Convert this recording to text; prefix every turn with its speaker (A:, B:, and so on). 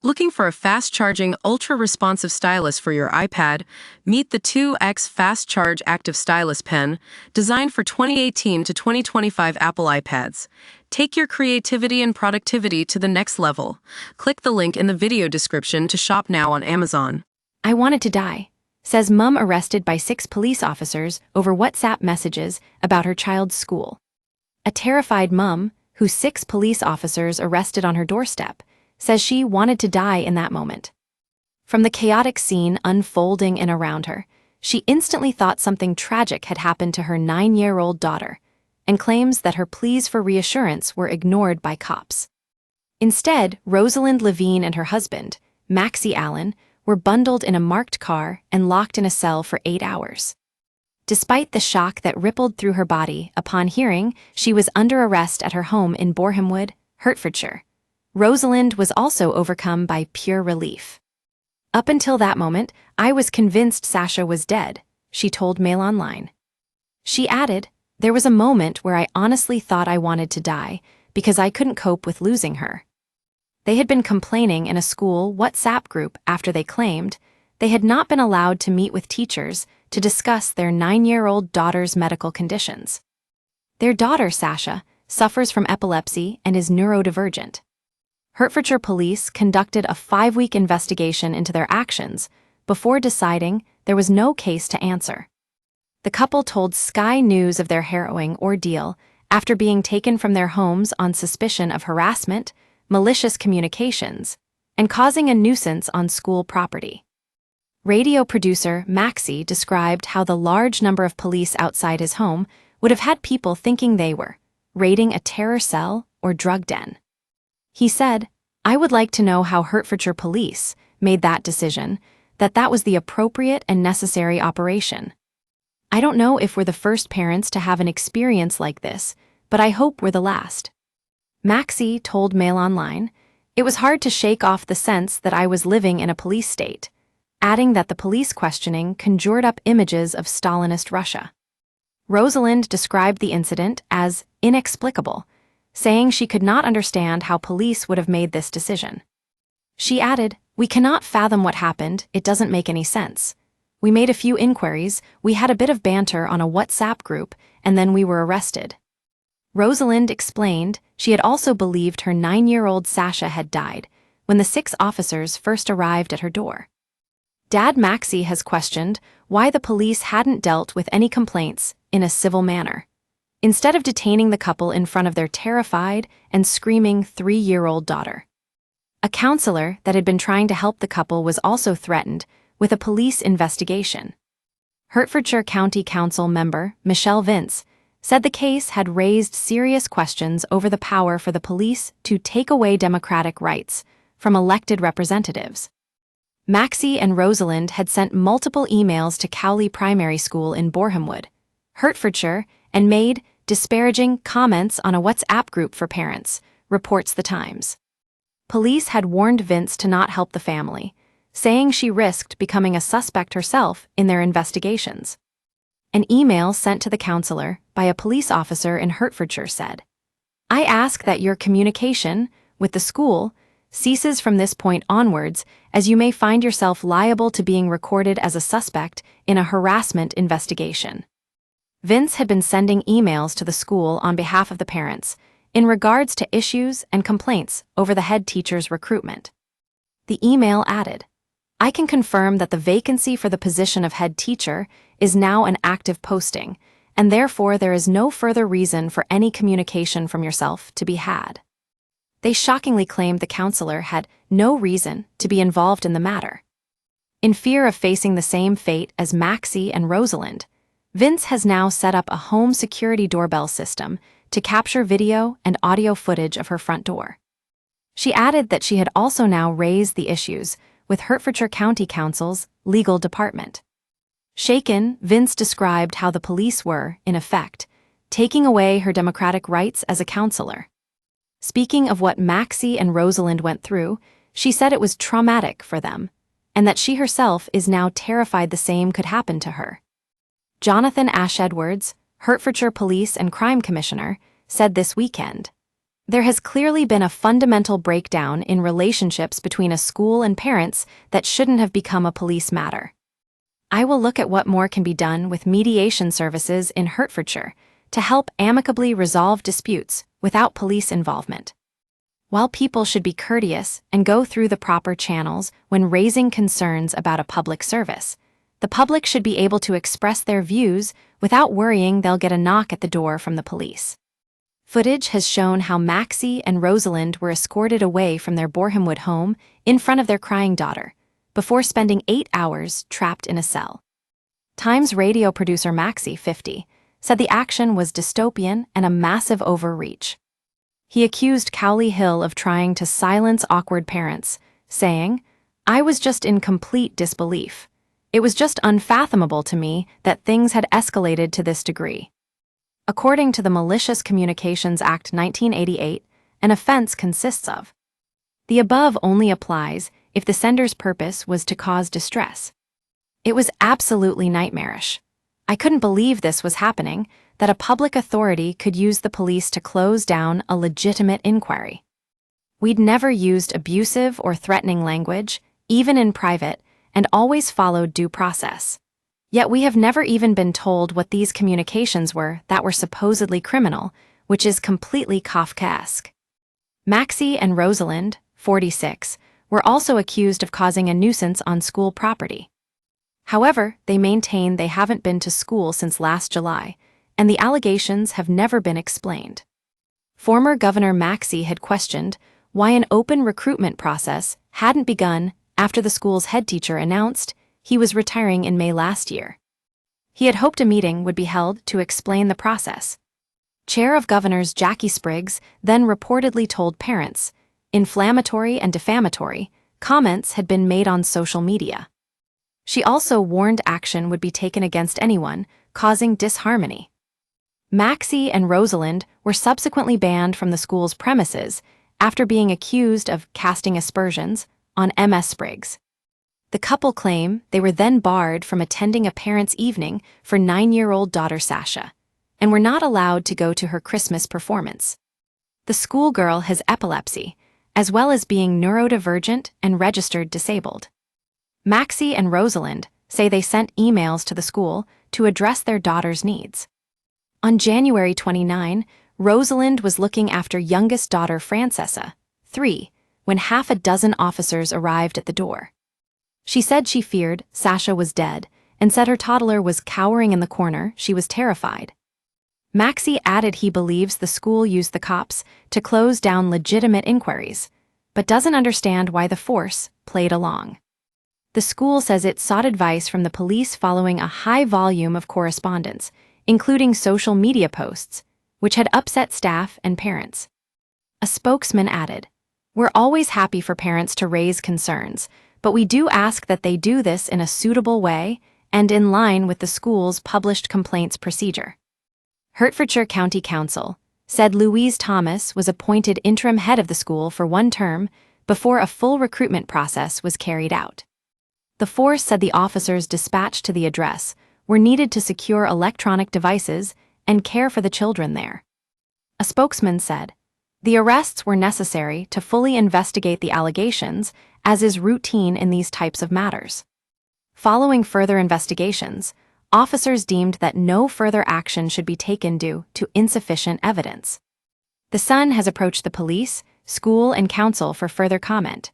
A: Looking for a fast-charging, ultra-responsive stylus for your iPad? Meet the 2X Fast Charge Active Stylus Pen, designed for 2018 to 2025 Apple iPads. Take your creativity and productivity to the next level. Click the link in the video description to shop now on Amazon.
B: I wanted to die, says mom arrested by 6 police officers over WhatsApp messages about her child's school. A terrified mom, who 6 police officers arrested on her doorstep, says she wanted to die in that moment. From the chaotic scene unfolding in around her, she instantly thought something tragic had happened to her 9-year-old daughter, and claims that her pleas for reassurance were ignored by cops. Instead, Rosalind Levine and her husband, Maxie Allen, were bundled in a marked car and locked in a cell for 8 hours. Despite the shock that rippled through her body upon hearing she was under arrest at her home in Borehamwood, Hertfordshire, Rosalind was also overcome by pure relief. "Up until that moment, I was convinced Sasha was dead," she told Mail Online. She added, "There was a moment where I honestly thought I wanted to die because I couldn't cope with losing her." They had been complaining in a school WhatsApp group after they claimed they had not been allowed to meet with teachers to discuss their 9-year-old daughter's medical conditions. Their daughter, Sasha, suffers from epilepsy and is neurodivergent. Hertfordshire police conducted a 5-week investigation into their actions before deciding there was no case to answer. The couple told Sky News of their harrowing ordeal after being taken from their homes on suspicion of harassment, malicious communications, and causing a nuisance on school property. Radio producer Maxie described how the large number of police outside his home would have had people thinking they were raiding a terror cell or drug den. He said, "I would like to know how Hertfordshire police made that decision, that was the appropriate and necessary operation. I don't know if we're the first parents to have an experience like this, but I hope we're the last." Maxie told Mail Online, "It was hard to shake off the sense that I was living in a police state," adding that the police questioning conjured up images of Stalinist Russia. Rosalind described the incident as inexplicable, saying she could not understand how police would have made this decision. She added, "We cannot fathom what happened, it doesn't make any sense. We made a few inquiries, we had a bit of banter on a WhatsApp group, and then we were arrested." Rosalind explained she had also believed her 9-year-old Sasha had died when the 6 officers first arrived at her door. Dad Maxie has questioned why the police hadn't dealt with any complaints in a civil manner, instead of detaining the couple in front of their terrified and screaming 3-year-old daughter. A counselor that had been trying to help the couple was also threatened with a police investigation. Hertfordshire County Council member Michelle Vince said the case had raised serious questions over the power for the police to take away democratic rights from elected representatives. Maxie and Rosalind had sent multiple emails to Cowley Primary School in Borehamwood, Hertfordshire, and made disparaging comments on a WhatsApp group for parents, reports The Times. Police had warned Vince to not help the family, saying she risked becoming a suspect herself in their investigations. An email sent to the counselor by a police officer in Hertfordshire said, "I ask that your communication with the school ceases from this point onwards, as you may find yourself liable to being recorded as a suspect in a harassment investigation." Vince had been sending emails to the school on behalf of the parents in regards to issues and complaints over the head teacher's recruitment. The email added, "I can confirm that the vacancy for the position of head teacher is now an active posting, and therefore there is no further reason for any communication from yourself to be had." They shockingly claimed the counselor had no reason to be involved in the matter. In fear of facing the same fate as Maxie and Rosalind, Vince has now set up a home security doorbell system to capture video and audio footage of her front door. She added that she had also now raised the issues with Hertfordshire County Council's legal department. Shaken, Vince described how the police were, in effect, taking away her democratic rights as a counselor. Speaking of what Maxie and Rosalind went through, she said it was traumatic for them, and that she herself is now terrified the same could happen to her. Jonathan Ash Edwards, Hertfordshire Police and Crime Commissioner, said this weekend, There has clearly been a fundamental breakdown in relationships between a school and parents that shouldn't have become a police matter. I will look at what more can be done with mediation services in Hertfordshire to help amicably resolve disputes without police involvement. While people should be courteous and go through the proper channels when raising concerns about a public service, the public should be able to express their views without worrying they'll get a knock at the door from the police. Footage has shown how Maxie and Rosalind were escorted away from their Borehamwood home in front of their crying daughter, before spending 8 hours trapped in a cell. Times radio producer Maxie, 50, said the action was dystopian and a massive overreach. He accused Cowley Hill of trying to silence awkward parents, saying, "I was just in complete disbelief. It was just unfathomable to me that things had escalated to this degree." According to the Malicious Communications Act 1988, an offense consists of: the above only applies if the sender's purpose was to cause distress. It was absolutely nightmarish. I couldn't believe this was happening, that a public authority could use the police to close down a legitimate inquiry. We'd never used abusive or threatening language, even in private, and always followed due process. Yet we have never even been told what these communications were that were supposedly criminal, which is completely Kafkaesque. Maxie and Rosalind, 46, were also accused of causing a nuisance on school property. However, they maintain they haven't been to school since last July, and the allegations have never been explained. Former Governor Maxie had questioned why an open recruitment process hadn't begun after the school's headteacher announced he was retiring in May last year. He had hoped a meeting would be held to explain the process. Chair of Governors Jackie Spriggs then reportedly told parents inflammatory and defamatory comments had been made on social media. She also warned action would be taken against anyone causing disharmony. Maxie and Rosalind were subsequently banned from the school's premises after being accused of casting aspersions on MS Spriggs. The couple claim they were then barred from attending a parents' evening for 9-year-old daughter Sasha, and were not allowed to go to her Christmas performance. The schoolgirl has epilepsy, as well as being neurodivergent and registered disabled. Maxie and Rosalind say they sent emails to the school to address their daughter's needs. On January 29, Rosalind was looking after youngest daughter Francesca, 3, when half a dozen officers arrived at the door. She said she feared Sasha was dead and said her toddler was cowering in the corner. She was terrified. Maxie added he believes the school used the cops to close down legitimate inquiries, but doesn't understand why the force played along. The school says it sought advice from the police following a high volume of correspondence, including social media posts, which had upset staff and parents. A spokesman added, "We're always happy for parents to raise concerns, but we do ask that they do this in a suitable way and in line with the school's published complaints procedure." Hertfordshire County Council said Louise Thomas was appointed interim head of the school for 1 term before a full recruitment process was carried out. The force said the officers dispatched to the address were needed to secure electronic devices and care for the children there. A spokesman said, "The arrests were necessary to fully investigate the allegations, as is routine in these types of matters." Following further investigations, officers deemed that no further action should be taken due to insufficient evidence. The Sun has approached the police, school, and council for further comment.